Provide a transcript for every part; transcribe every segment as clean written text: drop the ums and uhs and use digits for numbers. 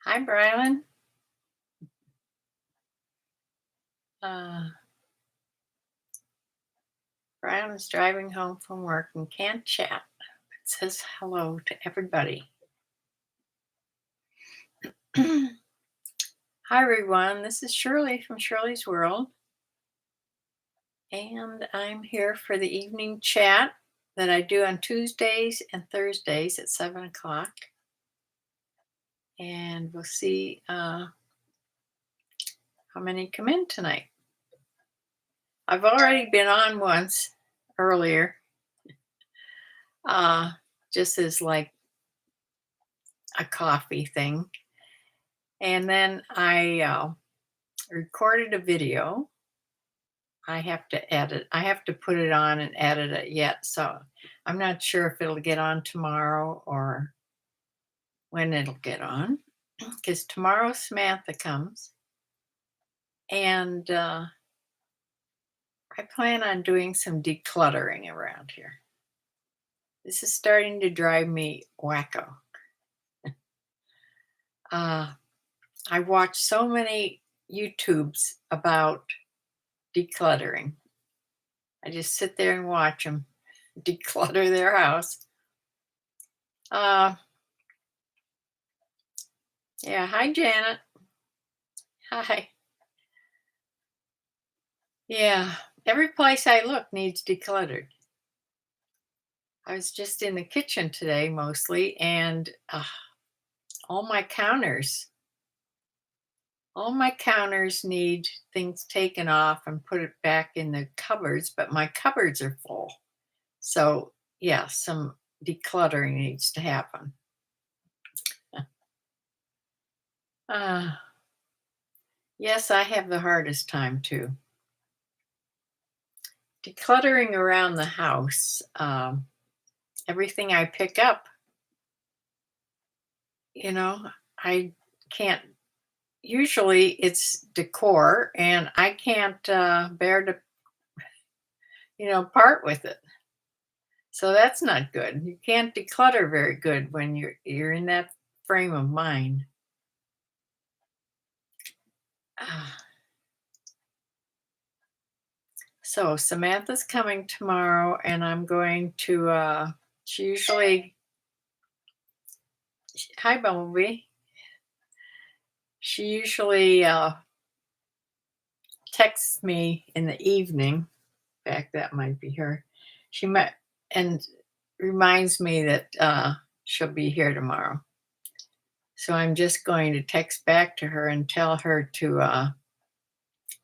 Hi, Brylan. Uh, Brylan's driving home from work and can't chat. It says hello to everybody. Hi, everyone. This is Shirley from Shirley's World, and I'm here for the evening chat that I do on Tuesdays and Thursdays at 7 o'clock. And we'll see how many come in tonight. I've already been on once earlier, just as like a coffee thing. And then I recorded a video. I have to edit. I have to put it on and edit it yet. So I'm not sure if it'll get on tomorrow or when it'll get on. Because tomorrow Samantha comes. And I plan on doing some decluttering around here. This is starting to drive me wacko. I watch so many YouTubes about decluttering. I just sit there and watch them declutter their house. Yeah, hi Janet. Hi. Yeah, every place I look needs decluttered. I was just in the kitchen today mostly, and all my counters need things taken off and put it back in the cupboards, but my cupboards are full. So yeah, some decluttering needs to happen. Yes, I have the hardest time too. Decluttering around the house, everything I pick up, I can't, usually it's decor and I can't bear to, part with it. So that's not good. You can't declutter very good when you're in that frame of mind. So Samantha's coming tomorrow, and I'm going to. She usually. Hi, Bumblebee. She usually texts me in the evening. In fact, that might be her. She might and reminds me that she'll be here tomorrow. So I'm just going to text back to her and tell her to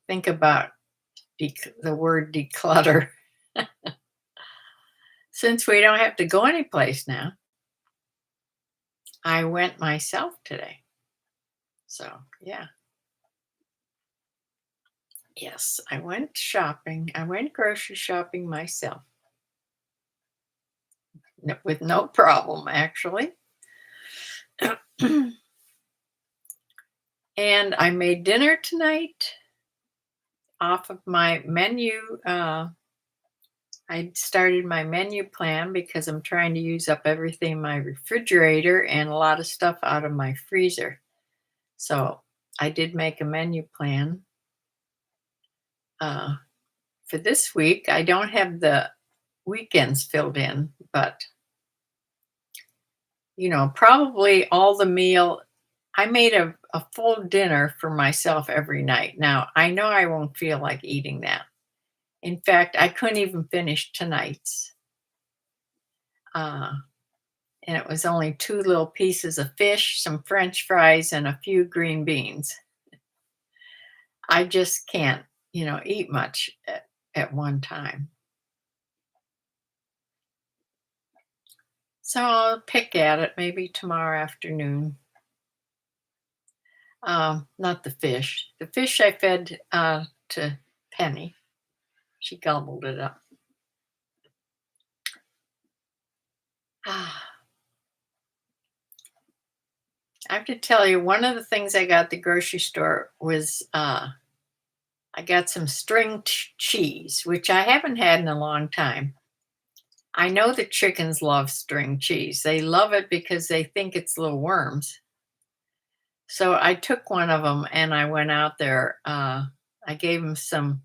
think about the word declutter. Since we don't have to go anyplace now, I went myself today. So, yeah. Yes, I went shopping. I went grocery shopping myself. With no problem, actually. And I made dinner tonight off of my menu. I started my menu plan because I'm trying to use up everything in my refrigerator and a lot of stuff out of my freezer. So I did make a menu plan for this week. I don't have the weekends filled in, but probably all the meal. I made a full dinner for myself every night. Now, I know I won't feel like eating that. In fact, I couldn't even finish tonight's. And it was only 2 little pieces of fish, some French fries, and a few green beans. I just can't, eat much at one time. So I'll pick at it maybe tomorrow afternoon. Not the fish. The fish I fed to Penny. She gobbled it up. I have to tell you, one of the things I got at the grocery store was I got some string cheese, which I haven't had in a long time. I know the chickens love string cheese. They love it because they think it's little worms. So I took one of them and I went out there. I gave him some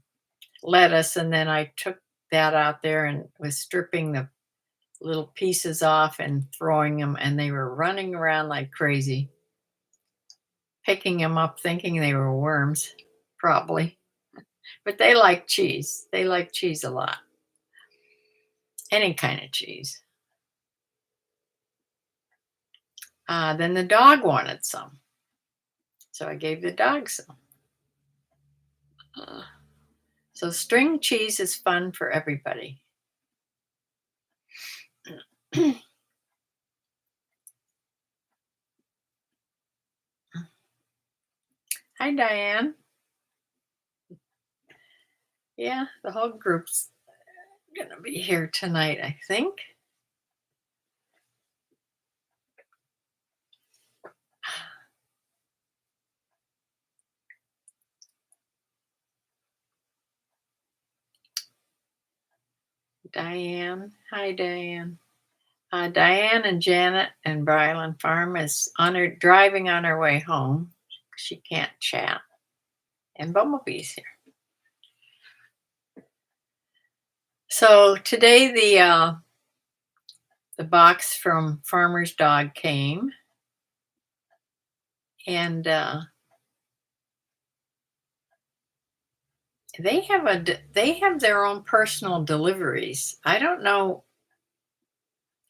lettuce and then I took that out there and was stripping the little pieces off and throwing them, and they were running around like crazy, picking them up, thinking they were worms, probably. But they like cheese. They like cheese a lot, any kind of cheese. Then the dog wanted some, so I gave the dog some. Uh, so string cheese is fun for everybody. Hi, Diane. Yeah, the whole group's gonna be here tonight, I think. Diane. Hi, Diane. Diane and Janet and Bryland Farm is on her driving on her way home. She can't chat. And Bumblebee's here. So today the box from Farmer's Dog came, and they have their own personal deliveries. I don't know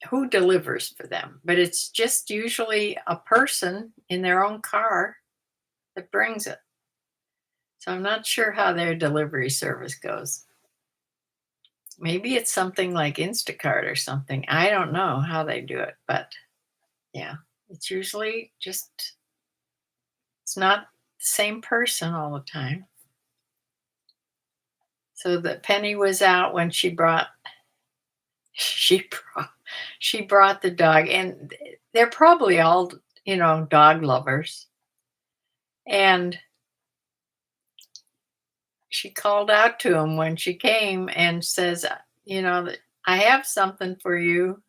who delivers for them, but it's just usually a person in their own car that brings it. So I'm not sure how their delivery service goes. Maybe it's something like Instacart or something. I don't know how they do it, but yeah, it's usually just, it's not the same person all the time. So the Penny was out when she brought she brought the dog, and they're probably all, dog lovers. And she called out to him when she came and says, I have something for you.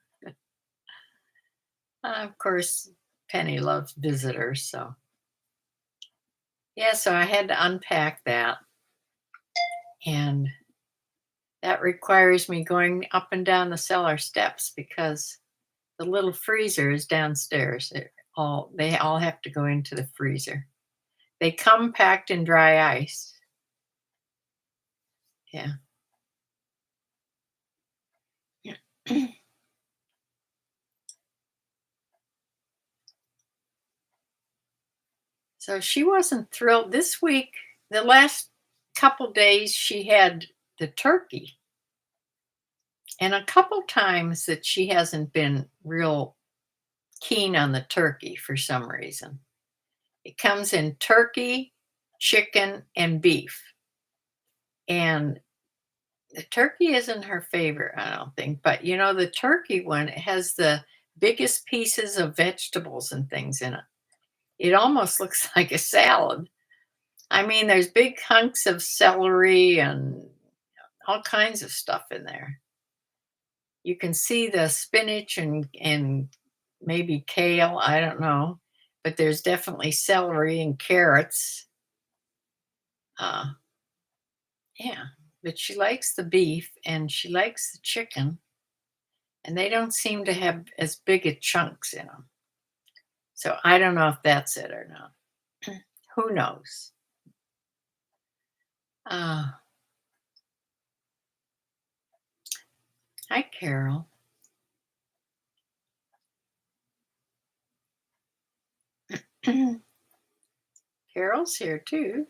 Of course, Penny loves visitors, so yeah, so I had to unpack that, and that requires me going up and down the cellar steps because the little freezer is downstairs. They all have to go into the freezer. They come packed in dry ice. Yeah. So she wasn't thrilled this week. The last couple days she had the turkey. And a couple times that she hasn't been real keen on the turkey for some reason. It comes in turkey, chicken, and beef. And the turkey isn't her favorite, I don't think. But the turkey one has the biggest pieces of vegetables and things in it. It almost looks like a salad. I mean, there's big hunks of celery and all kinds of stuff in there. You can see the spinach and maybe kale, I don't know, but there's definitely celery and carrots. Uh, yeah, but she likes the beef and she likes the chicken, and they don't seem to have as big a chunks in them. So I don't know if that's it or not. Who knows? Uh, Hi, Carol. Carol's here too.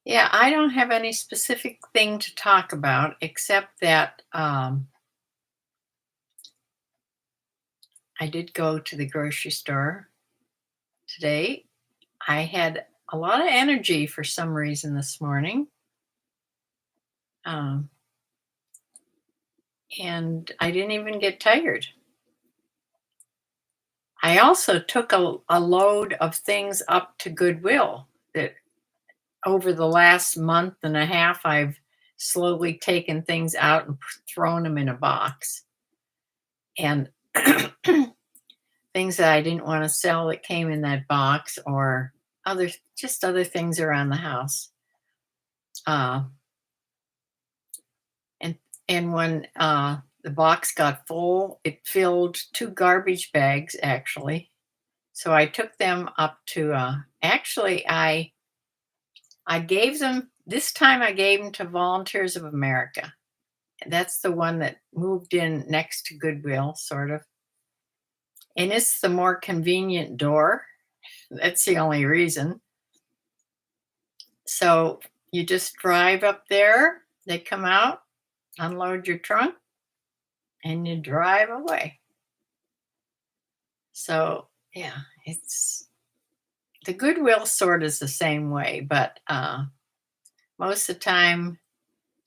Yeah, I don't have any specific thing to talk about except that I did go to the grocery store today. I had a lot of energy for some reason this morning. Um, and I didn't even get tired. I also took a load of things up to Goodwill that over the last month and a half, I've slowly taken things out and thrown them in a box. and things that I didn't want to sell that came in that box, or other things around the house. Uh, and when the box got full, it filled two garbage bags actually. So I took them up to actually I gave them this time. I gave them to Volunteers of America. That's the one that moved in next to Goodwill, sort of. And it's the more convenient door. That's the only reason. So you just drive up there, they come out, unload your trunk, and you drive away. So, yeah, it's the Goodwill sort is the same way, but most of the time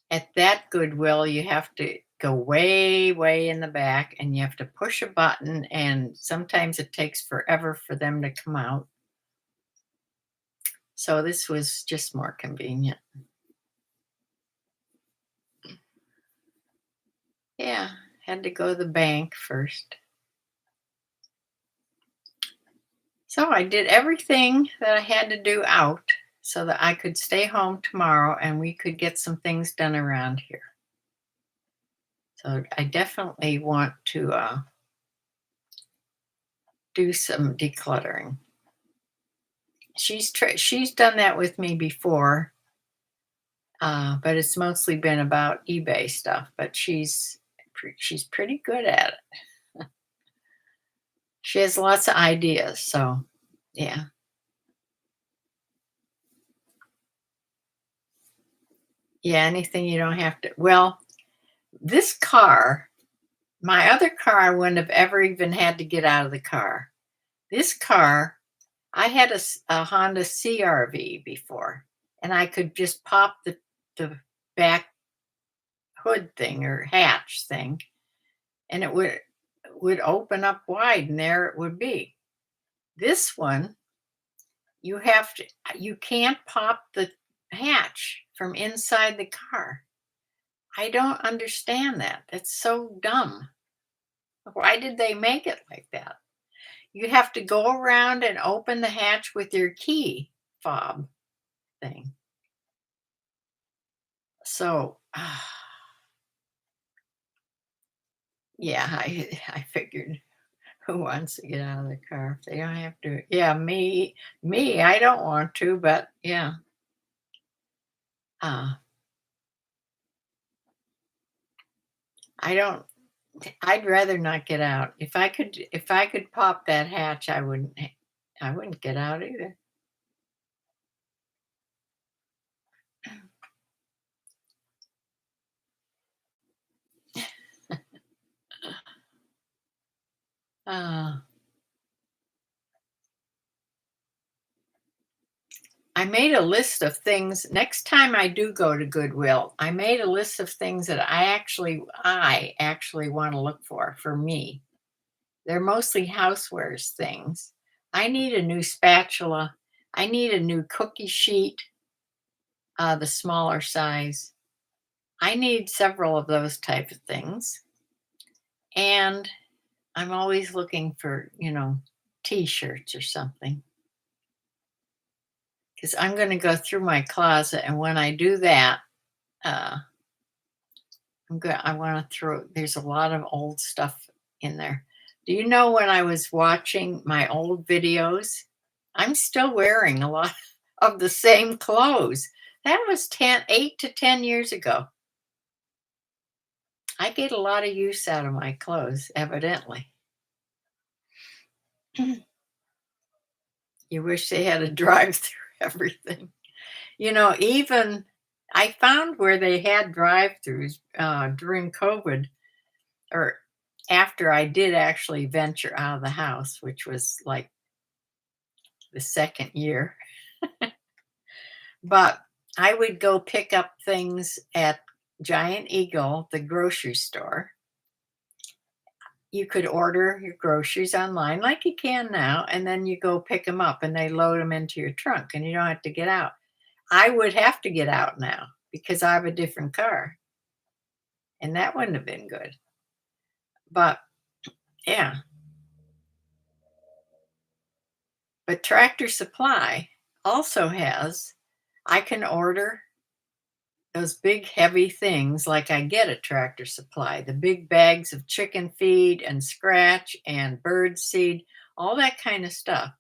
at that Goodwill, you have to go way, way in the back and you have to push a button, and sometimes it takes forever for them to come out. So this was just more convenient. Yeah, had to go to the bank first. So I did everything that I had to do out so that I could stay home tomorrow and we could get some things done around here. So I definitely want to do some decluttering. She's done that with me before, but it's mostly been about eBay stuff. But she's pretty good at it. She has lots of ideas. So yeah, yeah. Anything you don't have to. Well, this car, my other car, I wouldn't have ever even had to get out of the car. This car, I had a Honda CRV before, and I could just pop the back hood thing or hatch thing, and it would open up wide, and there it would be. This one, you can't pop the hatch from inside the car. I don't understand that. That's so dumb. Why did they make it like that? You have to go around and open the hatch with your key fob thing. So, yeah, I figured who wants to get out of the car if they don't have to? Yeah, me, I don't want to, but yeah. Uh, I don't I'd rather not get out. If I could pop that hatch, I wouldn't get out either. Uh, I made a list of things. Next time I do go to Goodwill, I made a list of things that I actually want to look for me. They're mostly housewares things. I need a new spatula. I need a new cookie sheet, the smaller size. I need several of those type of things. And I'm always looking for, t-shirts or something. Because I'm going to go through my closet, and when I do that, uh, I want to throw. There's a lot of old stuff in there. Do you know when I was watching my old videos, I'm still wearing a lot of the same clothes. That was 8 to 10 years ago. I get a lot of use out of my clothes, evidently. You wish they had a drive through everything. Even I found where they had drive-throughs during COVID, or after I did actually venture out of the house, which was like the second year. But I would go pick up things at Giant Eagle, the grocery store. You could order your groceries online like you can now, and then you go pick them up and they load them into your trunk and you don't have to get out. I would have to get out now because I have a different car, and that wouldn't have been good. But Yeah. But Tractor Supply also has, I can order those big heavy things like I get at Tractor Supply, the big bags of chicken feed and scratch and bird seed, all that kind of stuff.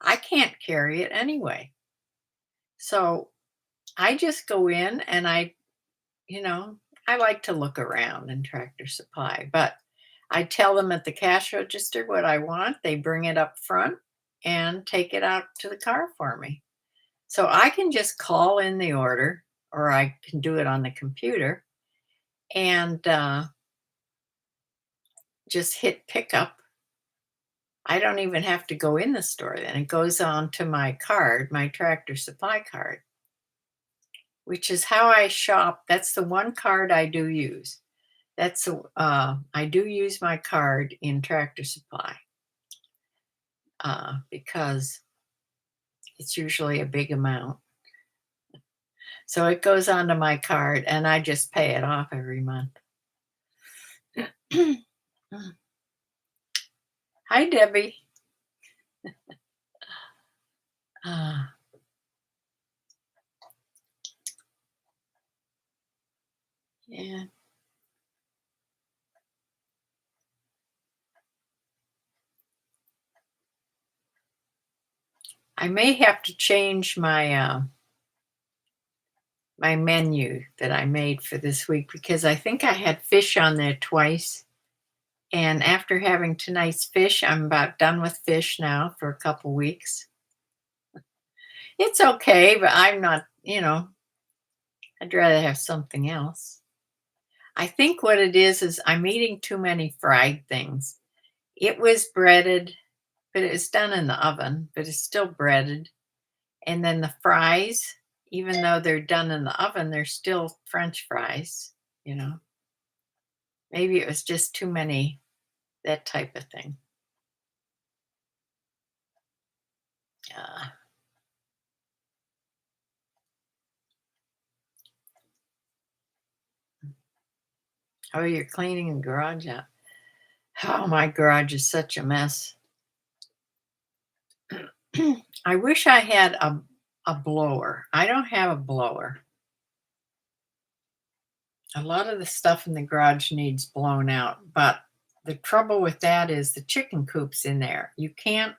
I can't carry it anyway. So I just go in and you know, I like to look around in Tractor Supply, but I tell them at the cash register what I want. They bring it up front and take it out to the car for me. So I can just call in the order or I can do it on the computer and just hit pickup. I don't even have to go in the store then. It goes on to my card, my Tractor Supply card, which is how I shop. That's the one card I do use. I do use my card in Tractor Supply because it's usually a big amount. So it goes onto my card and I just pay it off every month. Hi, Debbie. Uh, yeah, I may have to change my menu that I made for this week because I think I had fish on there twice. And after having tonight's fish, I'm about done with fish now for a couple weeks. It's okay, but I'm not, I'd rather have something else. I think what it is I'm eating too many fried things. It was breaded, but it was done in the oven, but it's still breaded. And then the fries, even though they're done in the oven, they're still French fries, you know. Maybe it was just too many, that type of thing. Uh, oh, you're cleaning the garage out. Oh, my garage is such a mess. I wish I had a blower. I don't have a blower. A lot of the stuff in the garage needs blown out, but the trouble with that is the chicken coop's in there. You can't,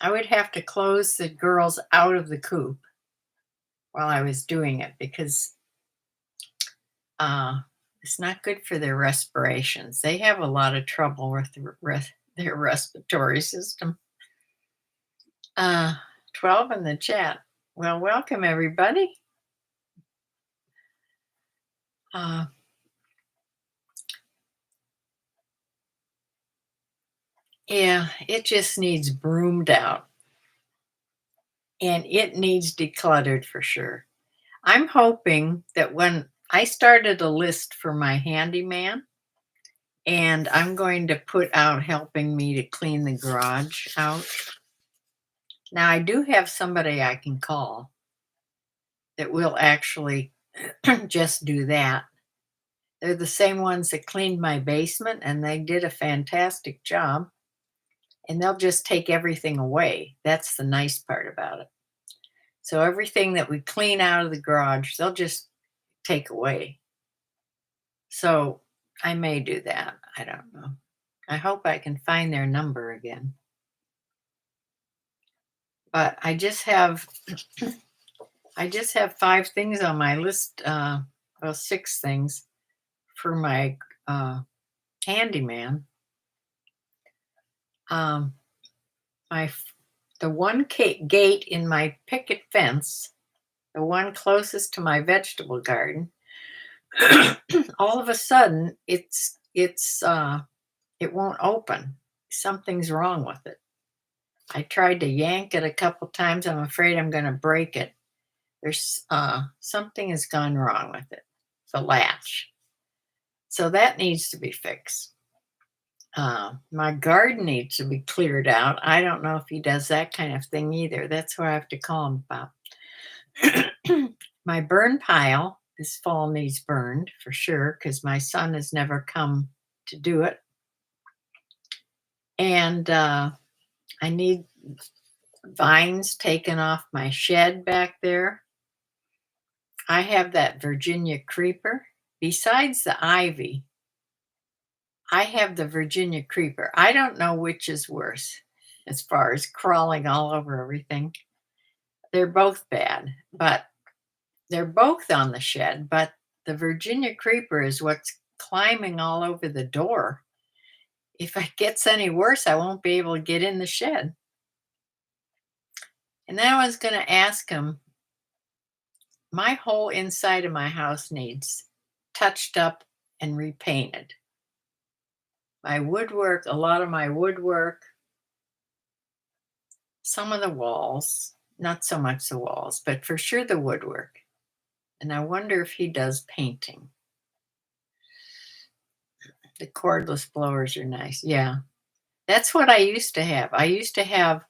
I would have to close the girls out of the coop while I was doing it because uh, it's not good for their respirations. They have a lot of trouble with their respiratory system. Uh, 12 in the chat. Well, welcome everybody. Uh, yeah, it just needs broomed out and it needs decluttered for sure. I'm hoping that when I started a list for my handyman, and I'm going to put out helping me to clean the garage out. Now, I do have somebody I can call that will actually just do that. They're the same ones that cleaned my basement, and they did a fantastic job. And they'll just take everything away. That's the nice part about it. So, everything that we clean out of the garage, they'll just take away. So, I may do that. I don't know. I hope I can find their number again. But I just have 5 things on my list, well, 6 things for my, handyman. Um, my f the one gate in my picket fence, the one closest to my vegetable garden, all of a sudden, it won't open. Something's wrong with it. I tried to yank it a couple times. I'm afraid I'm gonna break it. There's, something has gone wrong with it, the latch. So that needs to be fixed. My garden needs to be cleared out. I don't know if he does that kind of thing either. That's what I have to call him about. My burn pile this fall needs burned for sure because my son has never come to do it. And I need vines taken off my shed back there. I have that Virginia creeper. Besides the ivy, I have the Virginia creeper. I don't know which is worse as far as crawling all over everything. They're both bad, but they're both on the shed. But the Virginia creeper is what's climbing all over the door. If it gets any worse, I won't be able to get in the shed. And then I was going to ask him, my whole inside of my house needs touched up and repainted. My woodwork, a lot of my woodwork, some of the walls, not so much the walls, but for sure the woodwork. And I wonder if he does painting. The cordless blowers are nice. Yeah. That's what I used to have. I used to have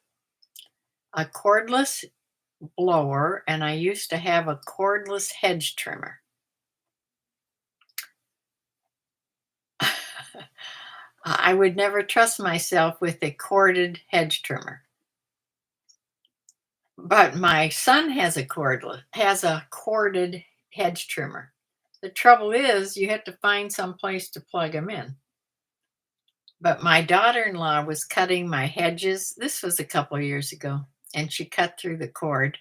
a cordless blower and I used to have a cordless hedge trimmer. I would never trust myself with a corded hedge trimmer. But my son has a corded hedge trimmer. The trouble is you have to find some place to plug them in. But my daughter-in-law was cutting my hedges. This was a couple of years ago, and she cut through the cord.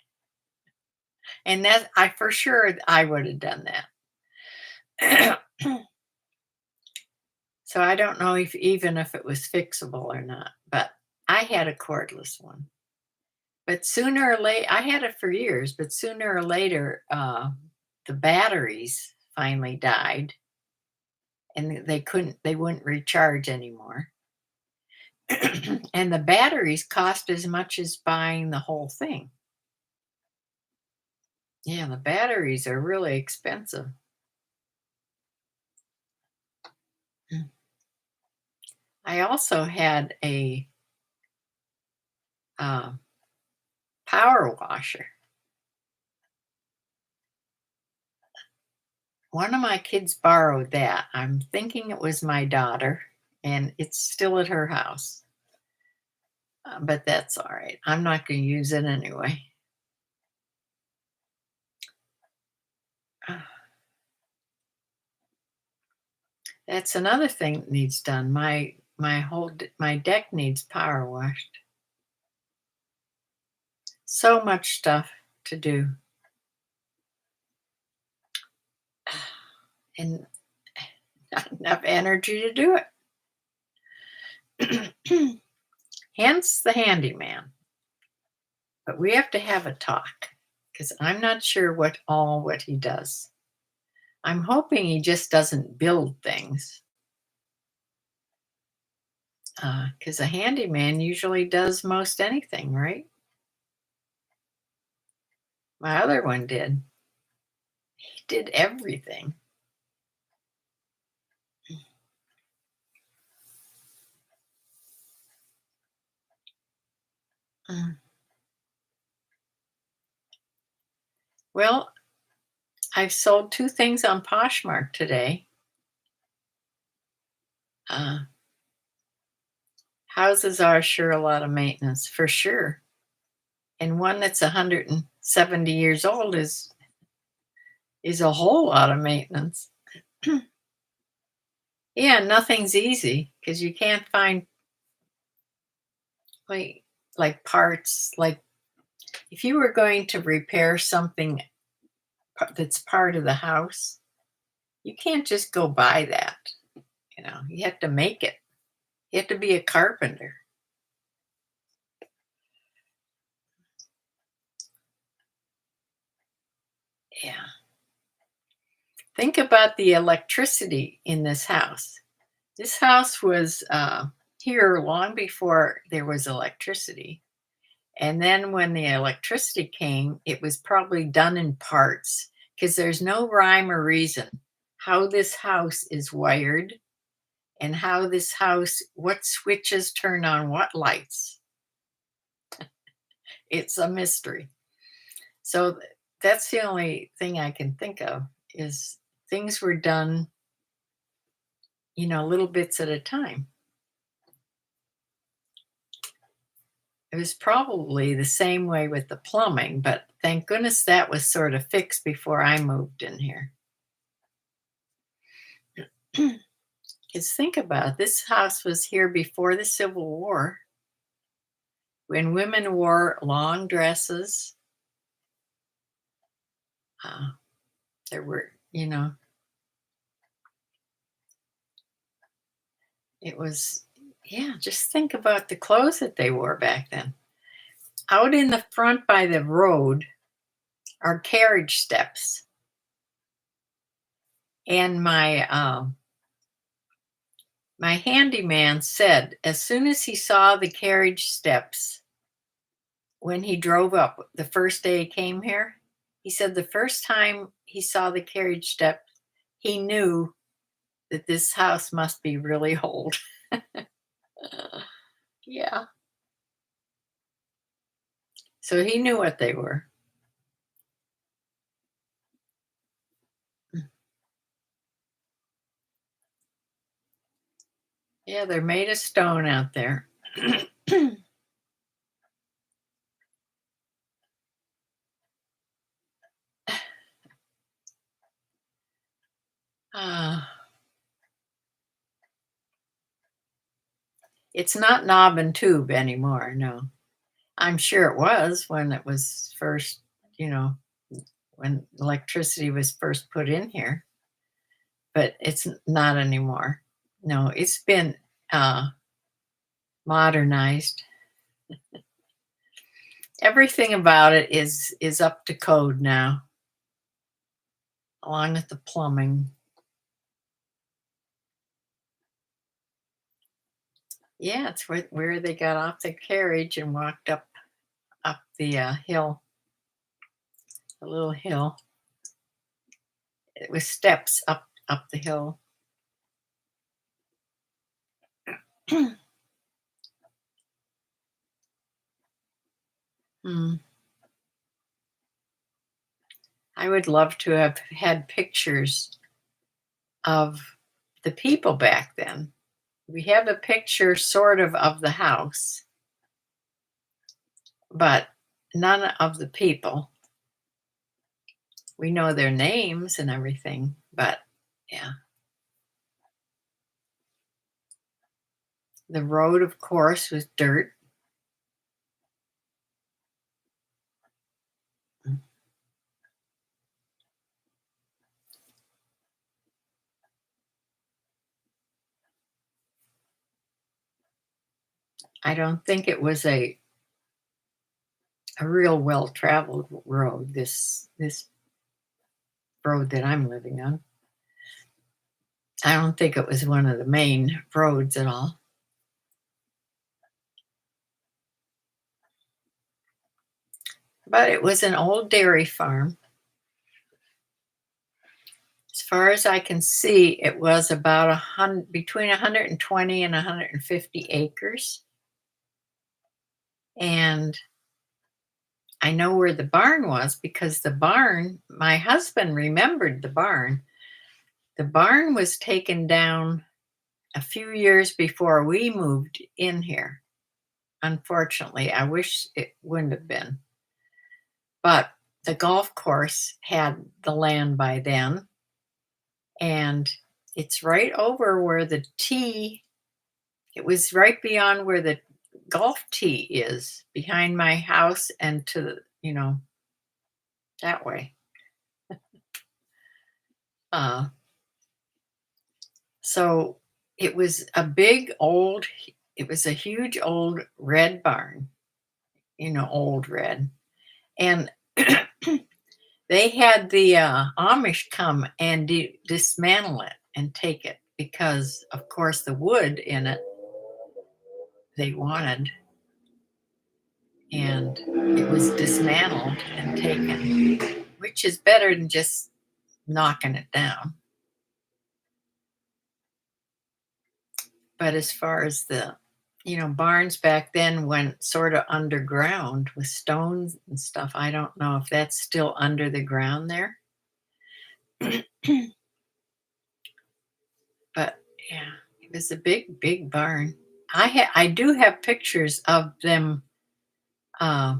And that I for sure I would have done that. So I don't know if even if it was fixable or not, but I had a cordless one. But sooner or later, I had it for years, but sooner or later, the batteries finally died and they wouldn't recharge anymore. And the batteries cost as much as buying the whole thing. Yeah, the batteries are really expensive. I also had a uh, power washer. One of my kids borrowed that. I'm thinking it was my daughter, and it's still at her house. But that's all right. I'm not going to use it anyway. That's another thing that needs done. My deck needs power washed. So much stuff to do. And not enough energy to do it. Hence the handyman. But we have to have a talk because I'm not sure what he does. I'm hoping he just doesn't build things. Because a handyman usually does most anything, right? My other one did. He did everything. Mm. Well, I've sold 2 things on Poshmark today. Uh, Houses are sure a lot of maintenance, for sure. And one that's 170 years old is a whole lot of maintenance. Yeah, nothing's easy because you can't find like parts. Like if you were going to repair something that's part of the house, you can't just go buy that. You have to make it. You have to be a carpenter. Yeah. Think about the electricity in this house. This house was here long before there was electricity. And then when the electricity came, it was probably done in parts because there's no rhyme or reason how this house is wired and what switches turn on what lights. It's a mystery. So that's the only thing I can think of is things were done, little bits at a time. It was probably the same way with the plumbing, but thank goodness that was sort of fixed before I moved in here. Because think about it, this house was here before the Civil War when women wore long dresses. Uh, there were, it was, yeah, just think about the clothes that they wore back then. Out in the front by the road are carriage steps. And my handyman said as soon as he saw the carriage steps when he drove up the first day he came here, he said the first time he saw the carriage steps, he knew that this house must be really old. Yeah. So he knew what they were. Yeah, they're made of stone out there. uh, it's not knob and tube anymore, no. I'm sure it was when it was first, you know, when electricity was first put in here, but it's not anymore. No, it's been modernized. Everything about it is up to code now, along with the plumbing. Yeah, it's where they got off the carriage and walked up the hill, the little hill. It was steps up the hill. Hmm. I would love to have had pictures of the people back then. We have a picture sort of the house, but none of the people. We know their names and everything, but yeah. The road, of course, was dirt. I don't think it was a real well-traveled road, this road that I'm living on. I don't think it was one of the main roads at all. But it was an old dairy farm. As far as I can see, it was about between 120 and 150 acres. And I know where the barn was because the barn, my husband remembered the barn. The barn was taken down a few years before we moved in here. Unfortunately, I wish it wouldn't have been. But the golf course had the land by then. And it's right over where the tee, it was right beyond where the golf tee is, behind my house and to the, that way. Uh, so it was it was a huge old red barn, old red. And they had the Amish come and dismantle it and take it because, of course, the wood in it they wanted, and it was dismantled and taken, which is better than just knocking it down. But as far as the, barns back then went sort of underground with stones and stuff. I don't know if that's still under the ground there. But yeah, it was a big, big barn. I do have pictures of them uh,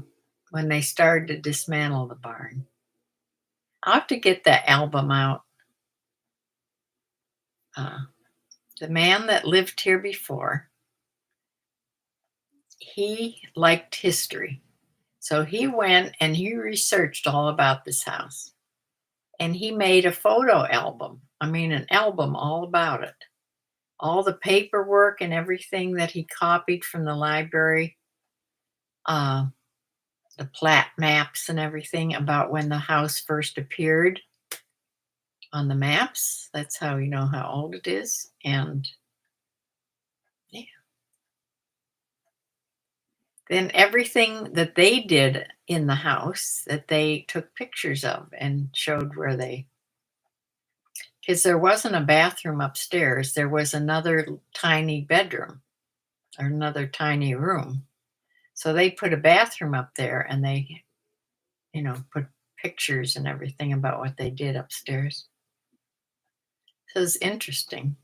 when they started to dismantle the barn. I'll have to get that album out. Uh, the man that lived here before, he liked history. So he went and he researched all about this house. And he made a photo album. I mean, an album all about it. All the paperwork and everything that he copied from the library, uh, the plat maps and everything about when the house first appeared on the maps. That's how you know how old it is. And yeah, then everything that they did in the house that they took pictures of and showed where they, because there wasn't a bathroom upstairs, there was another tiny bedroom or another tiny room. So they put a bathroom up there and they, put pictures and everything about what they did upstairs. So it's interesting.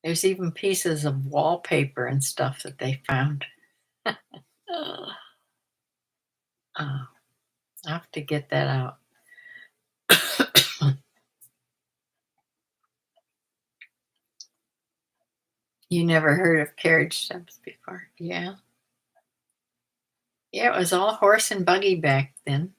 There's even pieces of wallpaper and stuff that they found. Ugh. Oh, I have to get that out. You never heard of carriage steps before? Yeah. Yeah, it was all horse and buggy back then.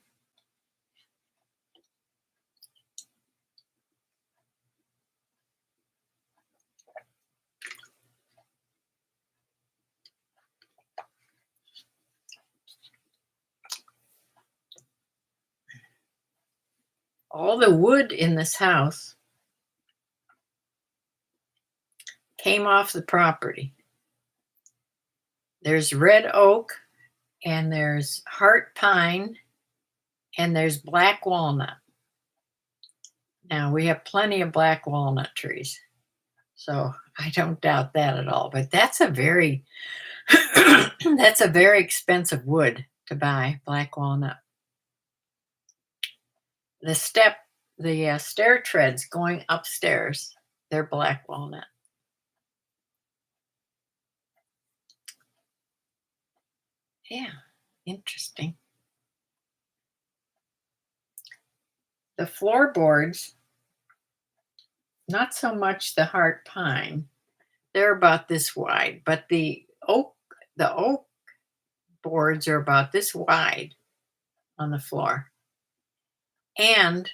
All the wood in this house came off the property. There's red oak, and there's heart pine, and there's black walnut. Now, we have plenty of black walnut trees, so I don't doubt that at all. But that's a very that's a very expensive wood to buy, black walnut. The step, the stair treads going upstairs, they're black walnut. Yeah, interesting. The floorboards, not so much the heart pine. They're about this wide, but the oak boards are about this wide on the floor. And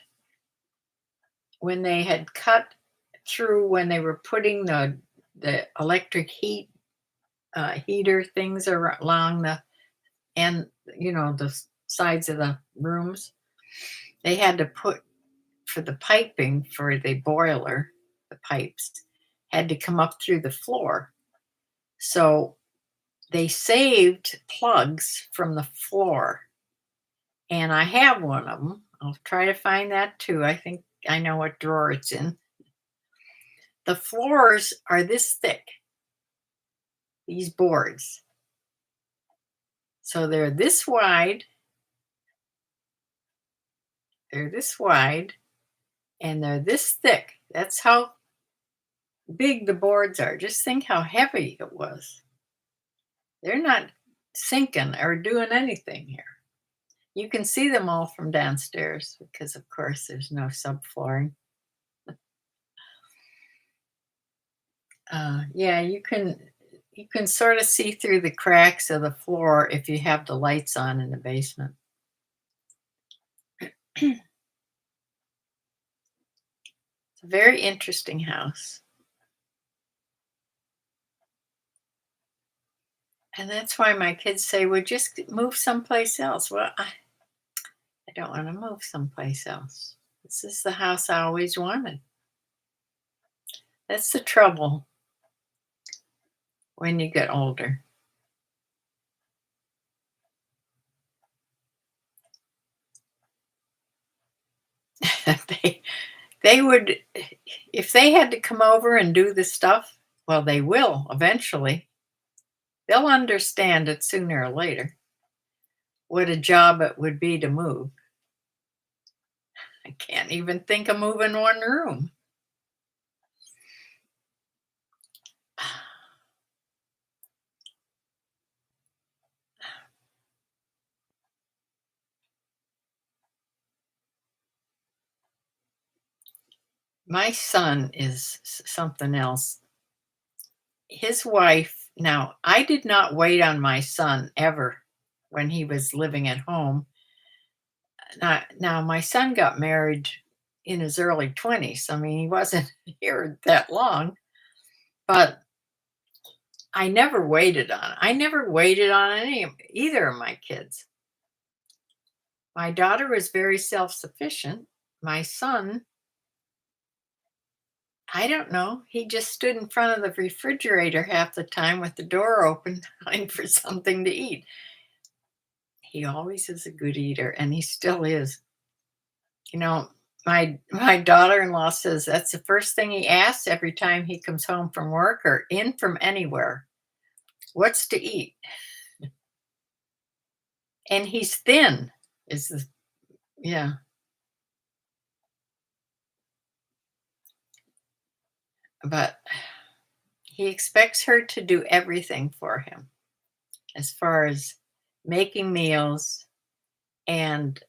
when they had cut through, when they were putting the electric heater things along the and the sides of the rooms, they had to put for the piping for the boiler, the pipes had to come up through the floor. So they saved plugs from the floor. And I have one of them. I'll try to find that too. I think I know what drawer it's in. The floors are this thick, these boards. So they're this wide, and they're this thick. That's how big the boards are. Just think how heavy it was. They're not sinking or doing anything here. You can see them all from downstairs because, of course, there's no subflooring. Yeah, you can sort of see through the cracks of the floor if you have the lights on in the basement. It's a very interesting house. And that's why my kids say, well, just move someplace else. Well, I don't want to move someplace else. This is the house I always wanted. That's the trouble when you get older. they they would, if they had to come over and do this stuff, well, they will eventually. They'll understand it sooner or later what a job it would be to move. I can't even think of moving one room. My son is something else. His wife, now, I did not wait on my son ever when he was living at home. Now my son got married in his early 20s. I mean, he wasn't here that long, but I never waited on either of my kids. My daughter was very self-sufficient. My son, I don't know, he just stood in front of the refrigerator half the time with the door open, trying for something to eat. He always is a good eater, and he still is. You know, my daughter-in-law says that's the first thing he asks every time he comes home from work or in from anywhere. "What's to eat?" And he's thin. Is the Yeah, but he expects her to do everything for him as far as making meals and,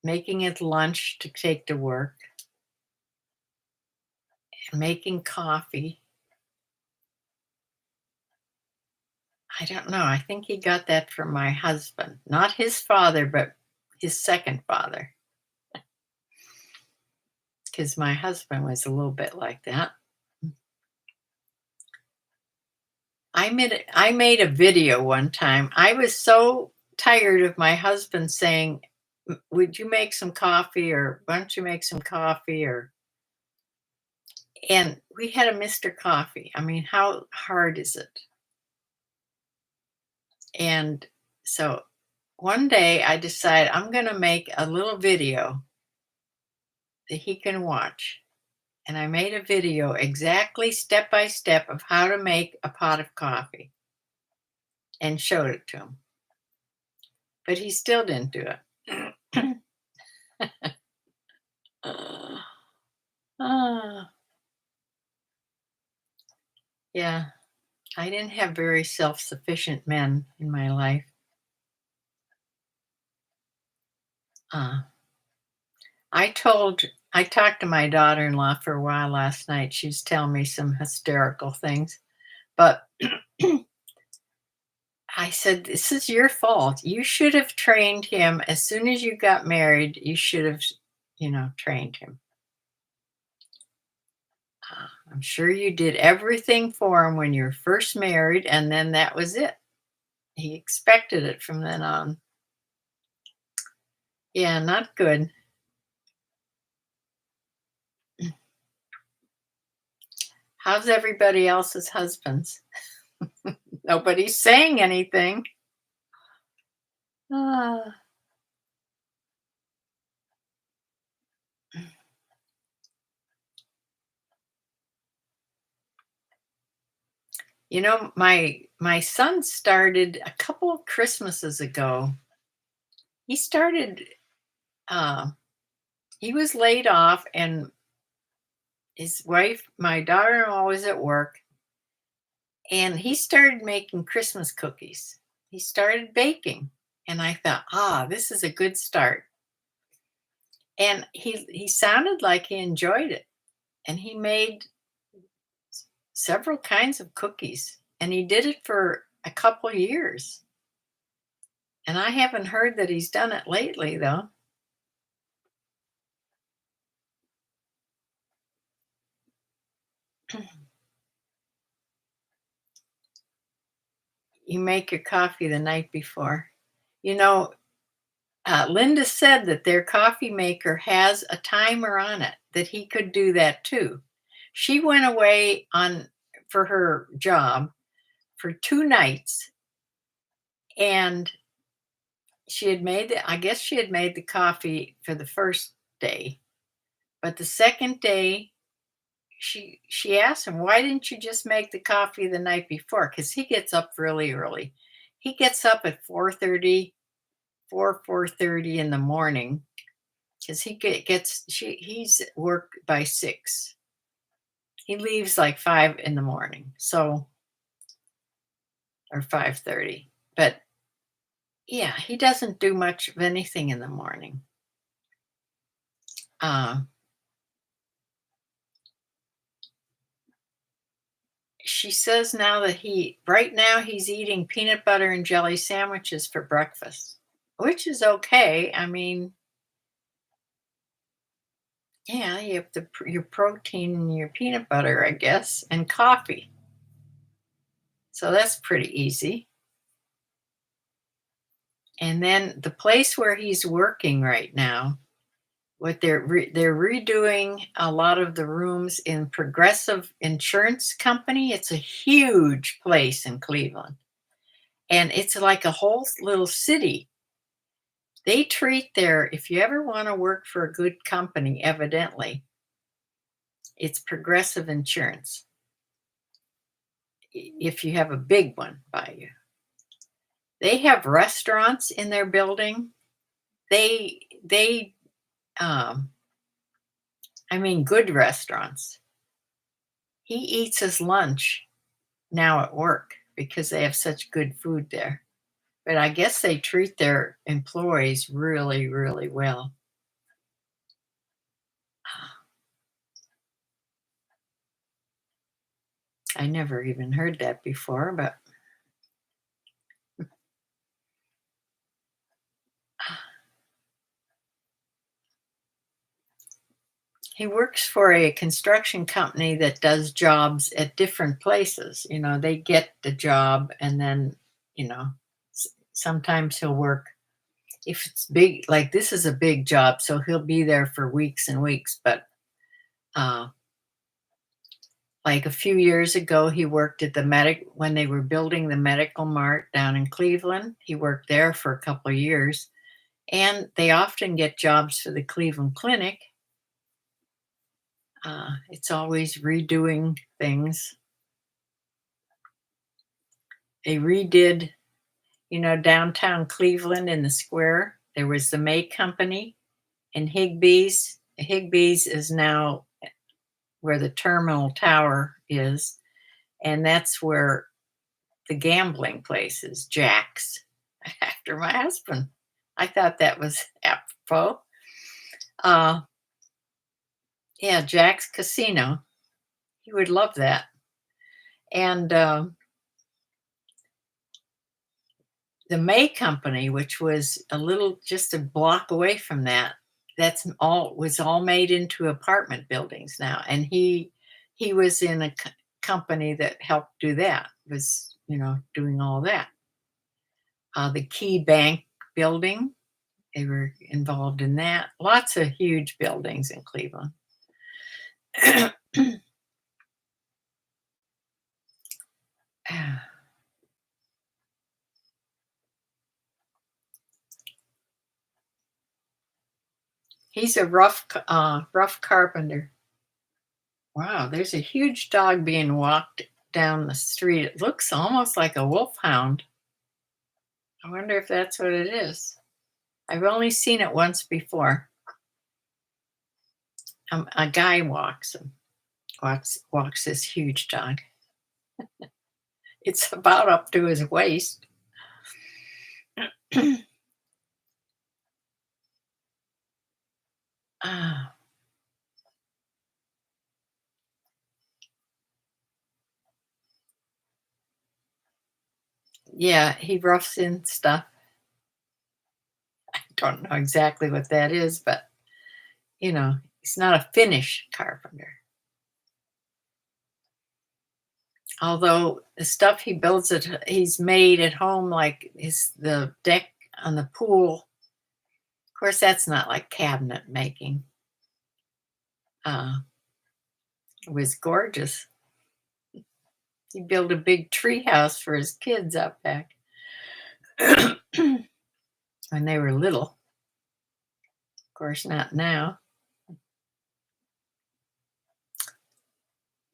making his lunch to take to work, and making coffee. I don't know, I think he got that from my husband, not his father, but his second father. Because my husband was a little bit like that. I made a video one time. I was so tired of my husband saying, Would you make some coffee?" or "Why don't you make some coffee?" or and we had a Mr. Coffee. I mean, how hard is it? And so one day I decided I'm gonna make a little video that he can watch. And I made a video exactly step by step of how to make a pot of coffee and showed it to him. But he still didn't do it. Ah, yeah, I didn't have very self-sufficient men in my life. Uh, I talked to my daughter-in-law for a while last night. She was telling me some hysterical things, but I said, "This is your fault. You should have trained him as soon as you got married. You should have, trained him. I'm sure you did everything for him when you were first married, and then that was it. He expected it from then on." Yeah, not good. How's everybody else's husbands? Nobody's saying anything. Ah. My son started a couple of Christmases ago. He started uh, he was laid off, and his wife, my daughter-in-law, was at work, and he started making Christmas cookies. He started baking, and I thought, this is a good start. And he sounded like he enjoyed it, and he made several kinds of cookies, and he did it for a couple years. And I haven't heard that he's done it lately, though. You make your coffee the night before. You know, Linda said that their coffee maker has a timer on it, that he could do that too. She went away on for her job for 2 nights, and I guess she had made the coffee for the first day, but the second day, she asked him, "Why didn't you just make the coffee the night before?" Because he gets up really early. He gets up at 4:30 in the morning, because he's at work by 6. He leaves like 5 in the morning, so or 5:30. But yeah, he doesn't do much of anything in the morning. Uh, she says now that right now he's eating peanut butter and jelly sandwiches for breakfast, which is okay. I mean, yeah, you have your protein and your peanut butter, I guess, and coffee. So that's pretty easy. And then the place where he's working right now, what they're redoing a lot of the rooms in Progressive Insurance Company. It's a huge place in Cleveland, and it's like a whole little city. They treat their if you ever want to work for a good company, evidently, it's Progressive Insurance. If you have a big one by you. They have restaurants in their building. They um I mean good restaurants. He eats his lunch now at work because they have such good food there. But I guess they treat their employees really, really well. I never even heard that before, but he works for a construction company that does jobs at different places. They get the job and then, you know, sometimes he'll work if it's big, like this is a big job, so he'll be there for weeks and weeks. But uh, like a few years ago, he worked at when they were building the medical mart down in Cleveland. He worked there for a couple of years, and they often get jobs for the Cleveland Clinic. It's always redoing things. They redid, downtown Cleveland in the square. There was the May Company and Higbee's. Higbee's is now where the terminal tower is, and that's where the gambling place is, Jack's, after my husband. I thought that was apropos. Uh, yeah, Jack's Casino. He would love that. And the May Company, which was just a block away from that, was all made into apartment buildings now. And he was in a company that helped do that. Was doing all that. The Key Bank building, they were involved in that. Lots of huge buildings in Cleveland. He's a rough carpenter. Wow, there's a huge dog being walked down the street. It looks almost like a wolfhound. I wonder if that's what it is. I've only seen it once before. A guy walks this huge dog. It's about up to his waist. Ah, yeah, he roughs in stuff. I don't know exactly what that is, but he's not a finish carpenter. Although the stuff he's made at home, like the deck on the pool. Of course, that's not like cabinet making. It was gorgeous. He built a big tree house for his kids out back when they were little. Of course, not now.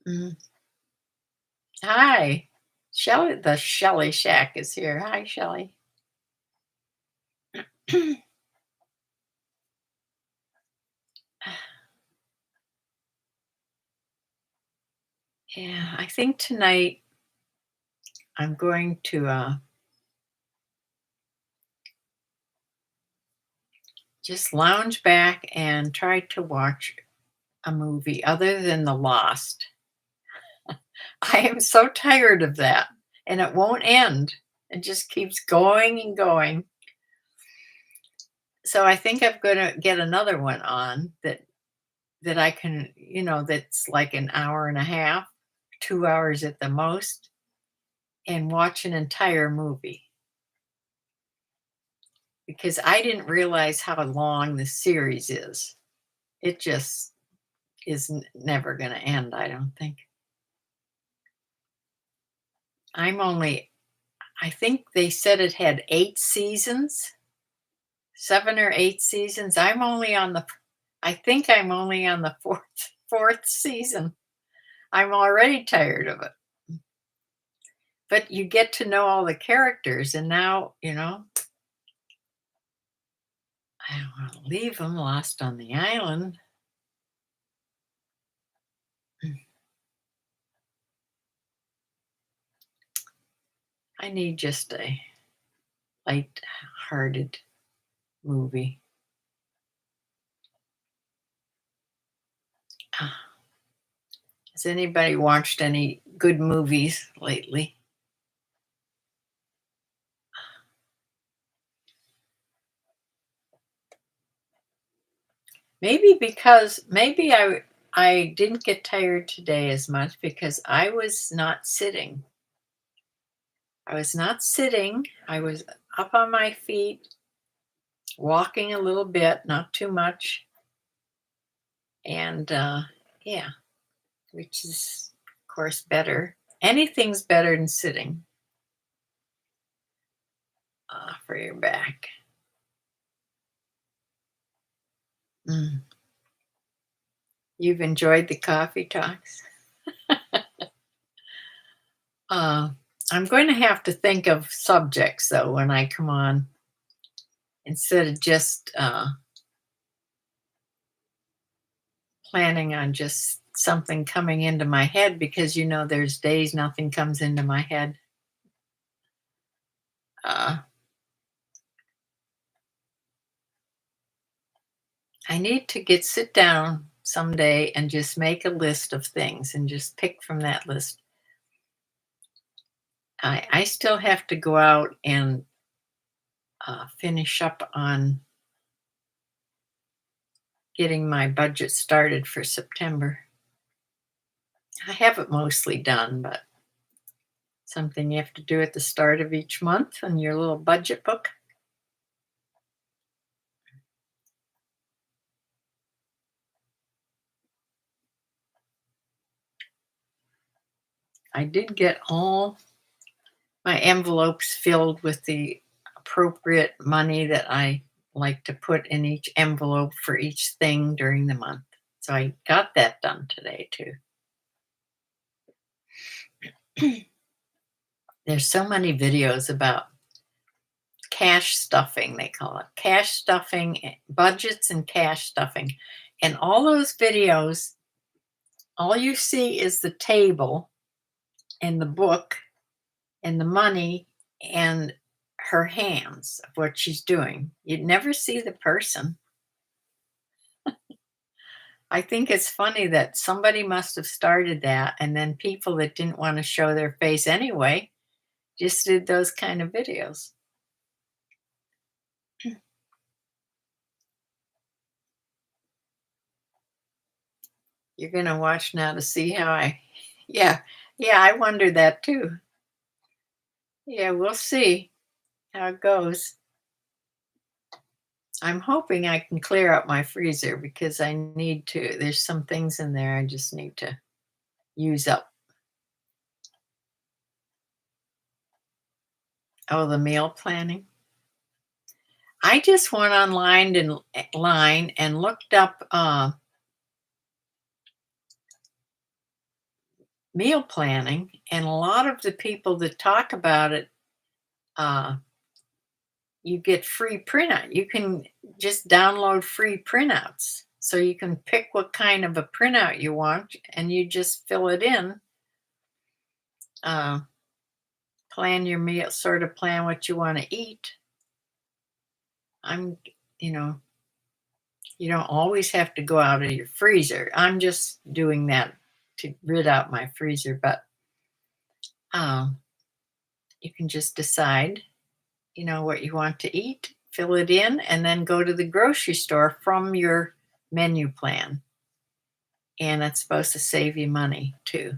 Mm. Hi, Shelley. The Shelley Shack is here. Hi, Shelley. Yeah, I think tonight I'm going to just lounge back and try to watch a movie other than The Lost. I am so tired of that, and it won't end. It just keeps going and going. So I think I'm gonna get another one on that I can, that's like an hour and a half, 2 hours at the most, and watch an entire movie because I didn't realize how long the series is. It just is never gonna end, I don't think. I'm only I think they said it had 8 seasons, 7 or 8 seasons. I think I'm only on the 4th season. I'm already tired of it. But you get to know all the characters, and now, I don't wanna leave them lost on the island. I need just a light-hearted movie. Ah, has anybody watched any good movies lately? Maybe I didn't get tired today as much because I was not sitting. I was not sitting. I was up on my feet, walking a little bit, not too much. And yeah, which is, of course, better. Anything's better than sitting for your back. Mm. You've enjoyed the coffee talks? Uh, I'm going to have to think of subjects, though, when I come on, instead of just planning on just something coming into my head, because there's days nothing comes into my head. Uh, I need to sit down someday and just make a list of things and just pick from that list. I still have to go out and finish up on getting my budget started for September. I have it mostly done, but something you have to do at the start of each month in your little budget book. I did get all my envelopes filled with the appropriate money that I like to put in each envelope for each thing during the month. So I got that done today too. There's so many videos about cash stuffing, they call it cash stuffing, budgets and cash stuffing. And all those videos, all you see is the table and the book and the money and her hands of what she's doing. You'd never see the person. I think it's funny that somebody must have started that, and then people that didn't want to show their face anyway just did those kind of videos. You're gonna watch now to see how yeah, yeah, I wondered that too. Yeah, we'll see how it goes. I'm hoping I can clear out my freezer because I need to. There's some things in there I just need to use up. Oh, the meal planning. I just went online and line and looked up meal planning, and a lot of the people that talk about it, uh, you get free printout. You can just download free printouts, so you can pick what kind of a printout you want, and you just fill it in. Uh, plan your meal, sort of plan what you want to eat. I'm, you know, you don't always have to go out of your freezer. I'm just doing that to rid out my freezer, but Um, you can just decide, what you want to eat, fill it in, and then go to the grocery store from your menu plan. And that's supposed to save you money too.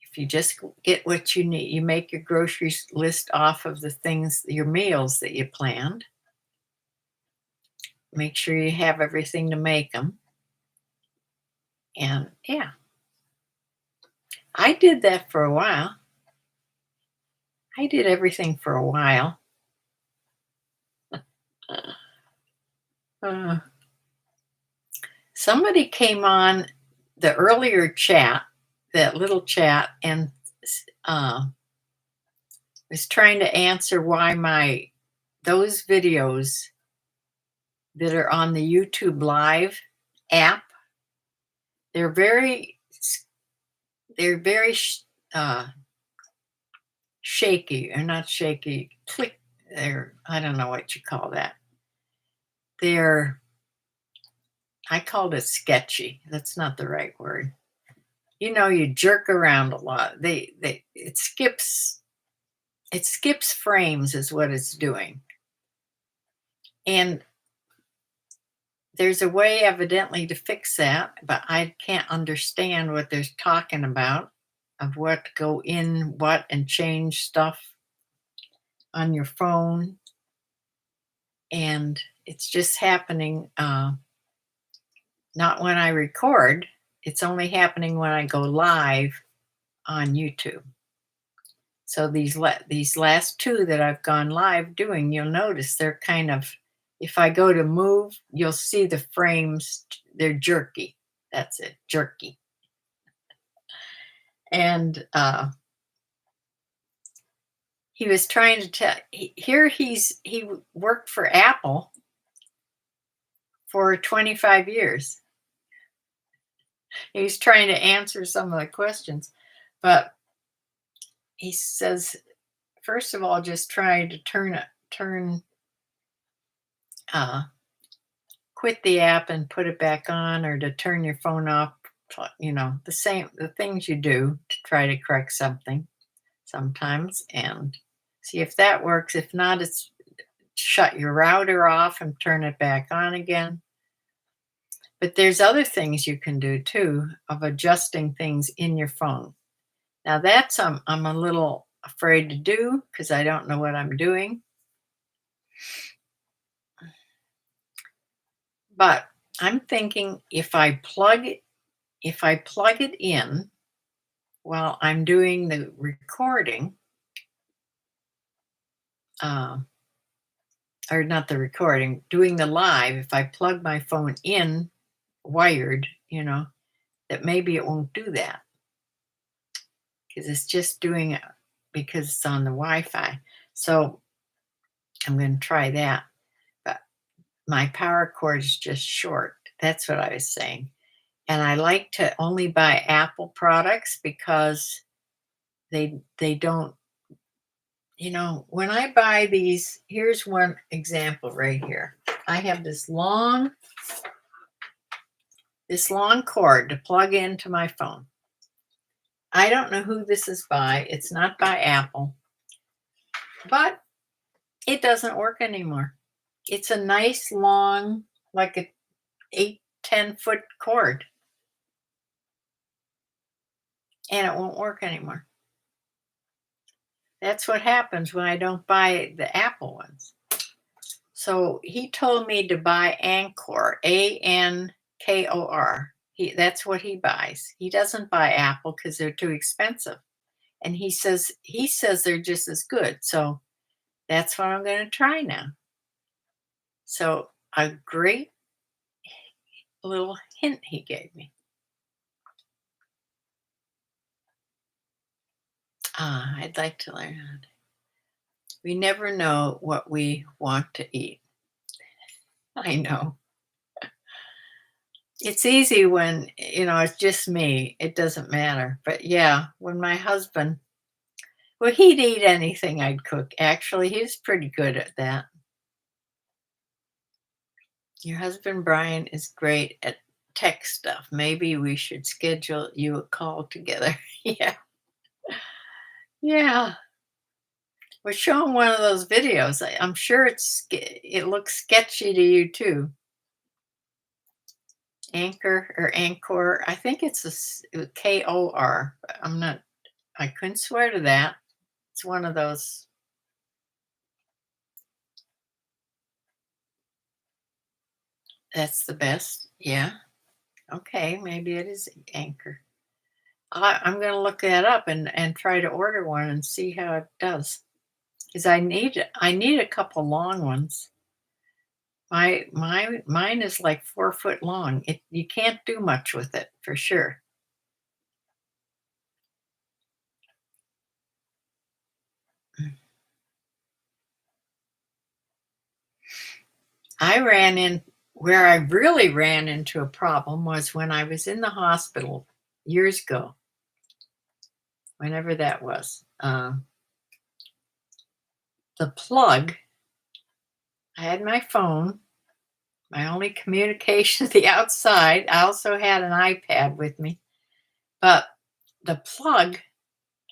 If you just get what you need, you make your groceries list off of the things, your meals that you planned. Make sure you have everything to make them. And yeah, I did that for a while. I did everything for a while. Uh, somebody came on the earlier chat, that little chat, and uh, was trying to answer why those videos that are on the YouTube Live app, they're very they're very uh, shaky, or not shaky, click. They're, I don't know what you call that. They're, I called it sketchy. That's not the right word. You jerk around a lot. It skips frames is what it's doing. And there's a way evidently to fix that, but I can't understand what they're talking about, of what to go in what and change stuff on your phone. And it's just happening, not when I record. It's only happening when I go live on YouTube. So these last two that I've gone live doing, you'll notice they're kind of, if I go to move, you'll see the frames, they're jerky. That's it, jerky. And he was trying to tell, he worked for Apple for 25 years. He's trying to answer some of the questions, but he says, first of all, just try to quit the app and put it back on, or to turn your phone off, the things you do to try to correct something sometimes, and see if that works. If not, it's shut your router off and turn it back on again. But there's other things you can do too, of adjusting things in your phone. Now that's I'm a little afraid to do, because I don't know what I'm doing. But I'm thinking, if I plug it in while I'm doing the recording, or not the recording, doing the live, if I plug my phone in wired, that maybe it won't do that, because it's just doing it because it's on the Wi-Fi. So I'm going to try that. But my power cord is just short. That's what I was saying. And I like to only buy Apple products, because they don't, when I buy these, here's one example right here. I have this long cord to plug into my phone. I don't know who this is by. It's not by Apple, but it doesn't work anymore. It's a nice long, like a 8-10 foot cord, and it won't work anymore. That's what happens when I don't buy the Apple ones. So he told me to buy Anchor, Ankor. That's what he buys. He doesn't buy Apple because they're too expensive. And he says they're just as good. So that's what I'm going to try now. So a great little hint he gave me. I'd like to learn how to. We never know what we want to eat. I know. It's easy when, it's just me. It doesn't matter. But yeah, when my husband, well, he'd eat anything I'd cook. Actually, he's pretty good at that. Your husband, Brian, is great at tech stuff. Maybe we should schedule you a call together. Yeah. Yeah. We're showing one of those videos. I'm sure it looks sketchy to you too. Anchor or Anchor. I think it's KOR. I'm not. I couldn't swear to that. It's one of those. That's the best. Yeah. Okay. Maybe it is Anchor. I'm going to look that up and try to order one and see how it does. Because I need a couple long ones. Mine is like 4 foot long. You can't do much with it for sure. I ran in Where I really ran into a problem was when I was in the hospital years ago, whenever that was. The plug, I had my phone, my only communication to the outside. I also had an iPad with me, but the plug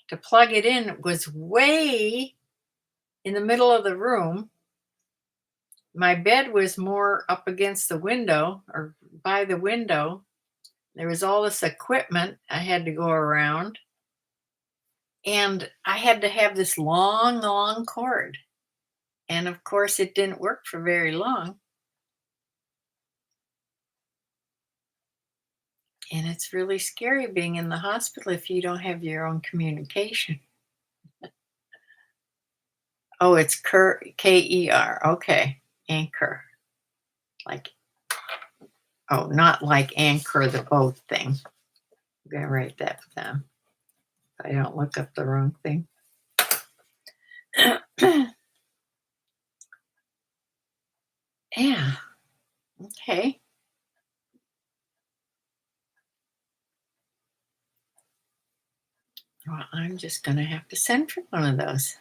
to plug it in was way in the middle of the room. My bed was more up against the window or by the window. There was all this equipment I had to go around, and I had to have this long, long cord. And of course, it didn't work for very long. And it's really scary being in the hospital if you don't have your own communication. Oh, it's Ker. Okay. Anchor. Like, oh, not like anchor the boat thing. I'm going to write that down. I don't look up the wrong thing. Yeah. Okay. Well, I'm just going to have to send for one of those.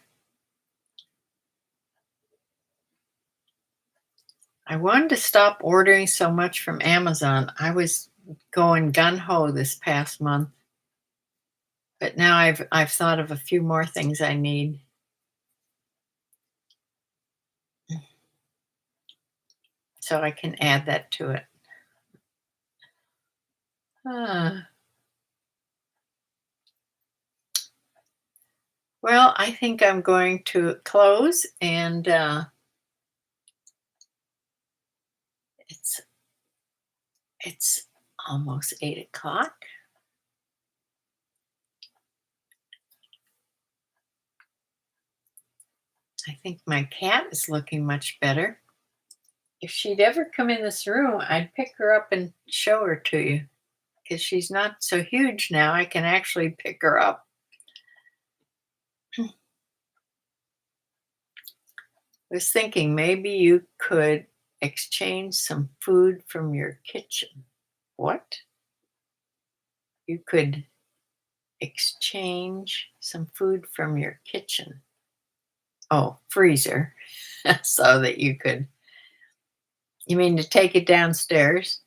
I wanted to stop ordering so much from Amazon. I was going gun ho this past month, but now I've thought of a few more things I need. So I can add that to it. Ah, well, I think I'm going to close, and it's it's almost 8 o'clock. I think my cat is looking much better. If she'd ever come in this room, I'd pick her up and show her to you because she's not so huge now. I can actually pick her up. Was thinking maybe you could exchange some food from your kitchen. What? You could exchange some food from your kitchen. Oh, freezer. So that you mean to take it downstairs?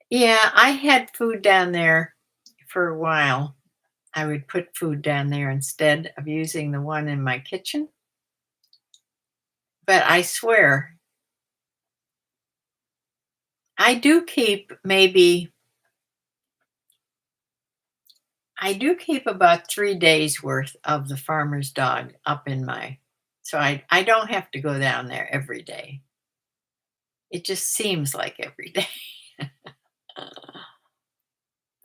Yeah, I had food down there for a while. I would put food down there instead of using the one in my kitchen. But I swear, I do keep maybe I do keep about 3 days worth of the farmer's dog up in my so I don't have to go down there every day. It just seems like every day.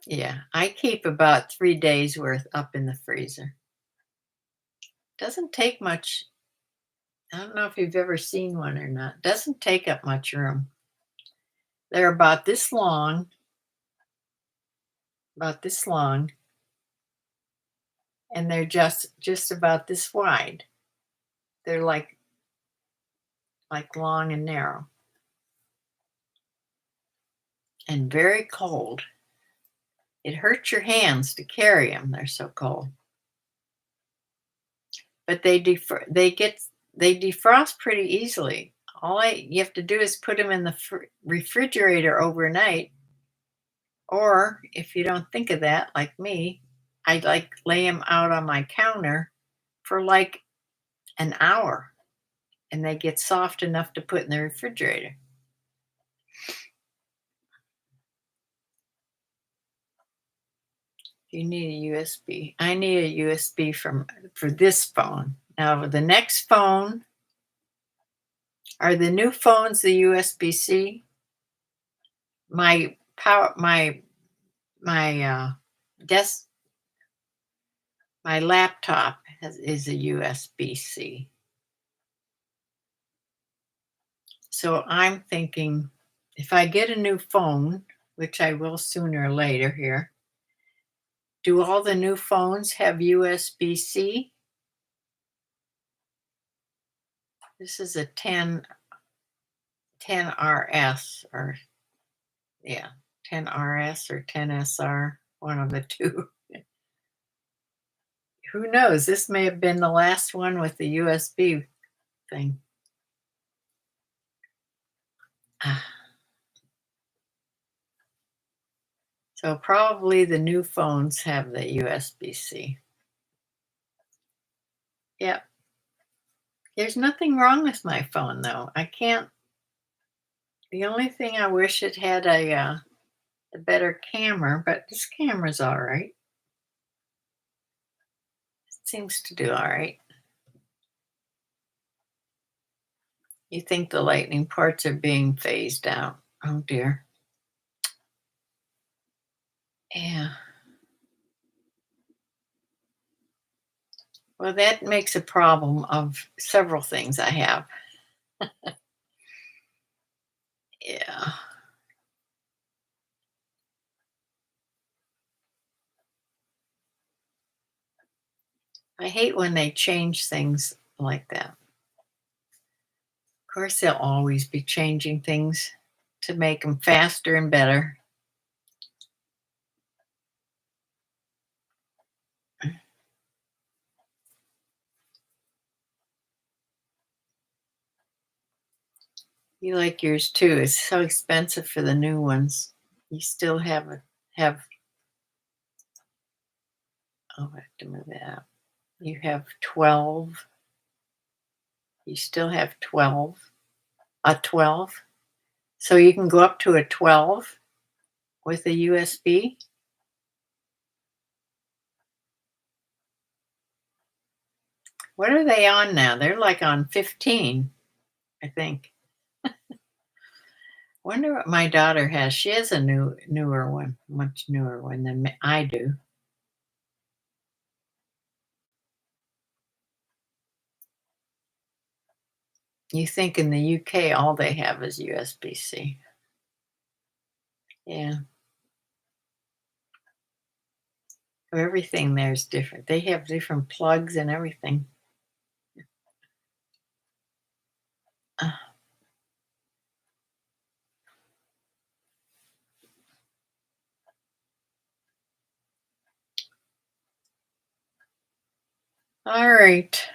Yeah, I keep about 3 days worth up in the freezer. Doesn't take much. I don't know if you've ever seen one or not. Doesn't take up much room. They're about this long, and they're just about this wide. They're like long and narrow and very cold. It hurts your hands to carry them. They're so cold. But they defrost pretty easily. You have to do is put them in the refrigerator overnight, or if you don't think of that, like me, I like lay them out on my counter for like an hour and they get soft enough to put in the refrigerator. You need a USB. I need a USB for this phone. Now the next phone, are the new phones the USB-C? My power my desk my laptop is a USB-C. So I'm thinking if I get a new phone, which I will sooner or later here, do all the new phones have USB-C? This is a 10RS or yeah, 10RS or 10SR, one of the two. Who knows? This may have been the last one with the USB thing. Ah, so probably the new phones have the USB-C. Yep. There's nothing wrong with my phone though. I can't. The only thing I wish it had a better camera, but this camera's all right. It seems to do all right. You think the lightning ports are being phased out? Oh dear. Yeah. Well, that makes a problem of several things I have. Yeah. I hate when they change things like that. Of course, they'll always be changing things to make them faster and better. You like yours too. It's so expensive for the new ones. You still have oh, I have to move that up. You have 12. You still have 12. A 12. So you can go up to a 12 with a USB. What are they on now? They're like on 15, I think. Wonder what my daughter has. She has a newer one, much newer one than I do. You think in the UK all they have is USB-C. Yeah. Everything there's different. They have different plugs and everything. Uh, all right.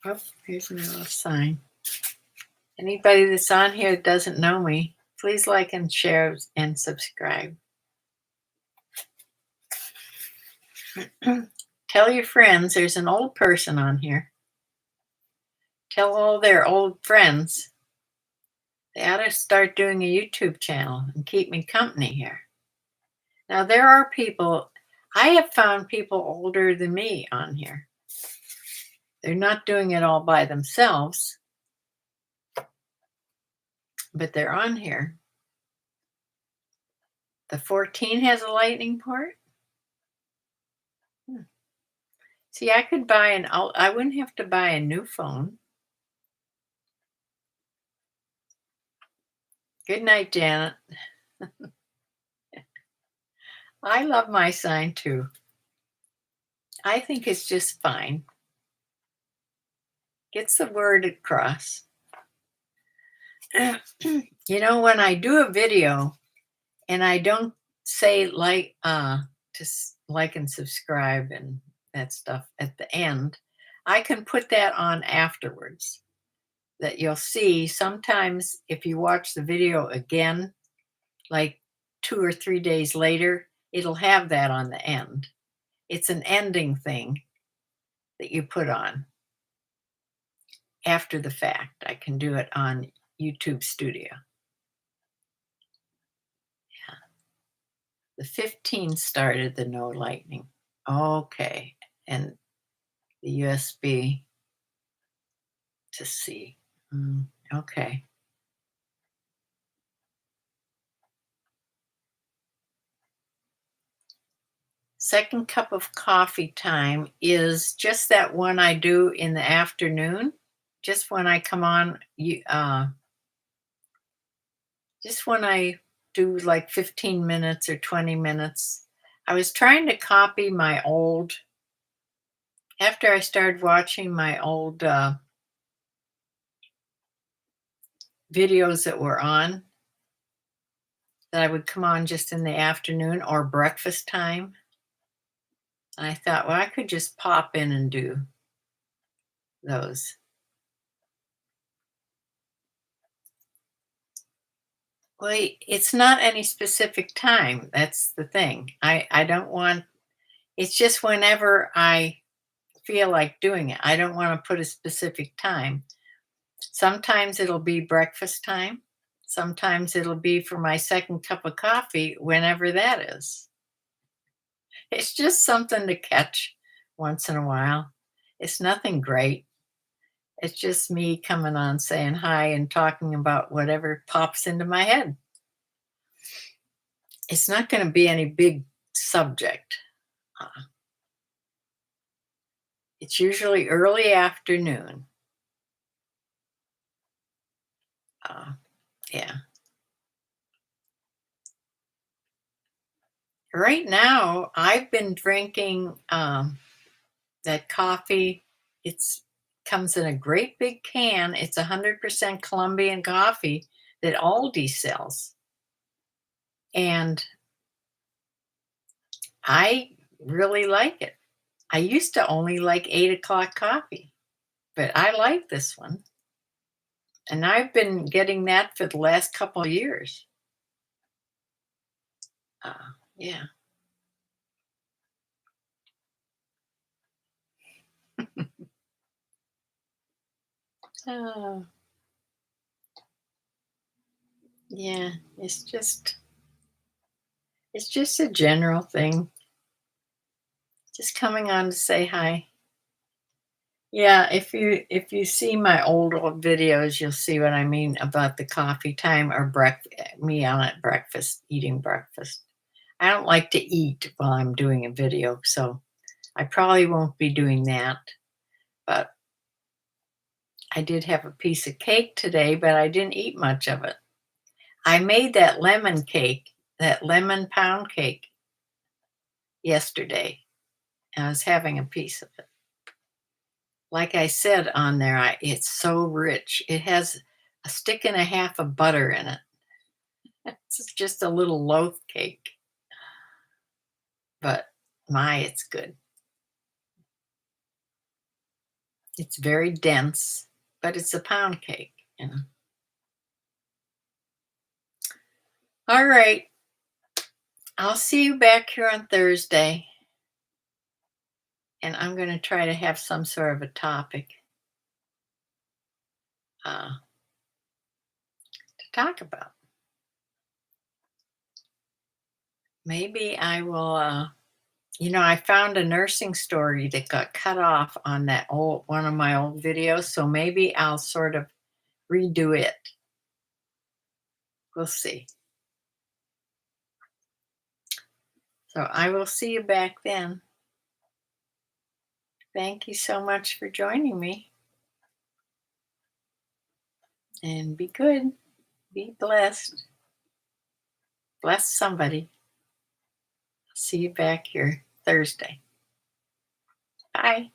Oh, here's another sign. Anybody that's on here that doesn't know me, please like and share and subscribe. Tell your friends there's an old person on here. Tell all their old friends they ought to start doing a YouTube channel and keep me company here. Now, there are people, I have found people older than me on here. They're not doing it all by themselves, but they're on here. The 14 has a lightning port. See, I could buy I wouldn't have to buy a new phone. Good night, Janet. I love my sign too. I think it's just fine. Gets the word across. You know, when I do a video and I don't say like and subscribe and that stuff at the end, I can put that on afterwards. That you'll see sometimes if you watch the video again, like 2 or 3 days later, it'll have that on the end. It's an ending thing that you put on after the fact. I can do it on YouTube Studio. The 15 started the no lightning. Okay. And the USB to C. Okay. Second cup of coffee time is just that one I do in the afternoon. Just when I come on, just when I do like 15 minutes or 20 minutes. I was trying to copy my old, after I started watching my old videos that were on, that I would come on just in the afternoon or breakfast time. And I thought, well, I could just pop in and do those. Well, it's not any specific time. That's the thing. I don't want, it's just whenever I feel like doing it. I don't want to put a specific time. Sometimes it'll be breakfast time. Sometimes it'll be for my second cup of coffee, whenever that is. It's just something to catch once in a while. It's nothing great. It's just me coming on saying hi and talking about whatever pops into my head. It's not going to be any big subject. Uh, it's usually early afternoon. Uh, yeah. Right now, I've been drinking that coffee. It's comes in a great big can. It's 100% Colombian coffee that Aldi sells. And I really like it. I used to only like 8 o'clock coffee, but I like this one. And I've been getting that for the last couple of years. Yeah. Oh, yeah. It's just a general thing. Just coming on to say hi. Yeah, if you see my old videos, you'll see what I mean about the coffee time or me on at breakfast, eating breakfast. I don't like to eat while I'm doing a video, so I probably won't be doing that. But I did have a piece of cake today, but I didn't eat much of it. I made that lemon cake, that lemon pound cake yesterday. And I was having a piece of it. Like I said on there, it's so rich. It has a stick and a half of butter in it. It's just a little loaf cake, but it's good. It's very dense, but it's a pound cake. All right. I'll see you back here on Thursday, and I'm going to try to have some sort of a topic to talk about. Maybe I will. I found a nursing story that got cut off on that old one of my old videos, so maybe I'll sort of redo it. We'll see. So I will see you back then. Thank you so much for joining me. And be good. Be blessed. Bless somebody. See you back here Thursday. Bye.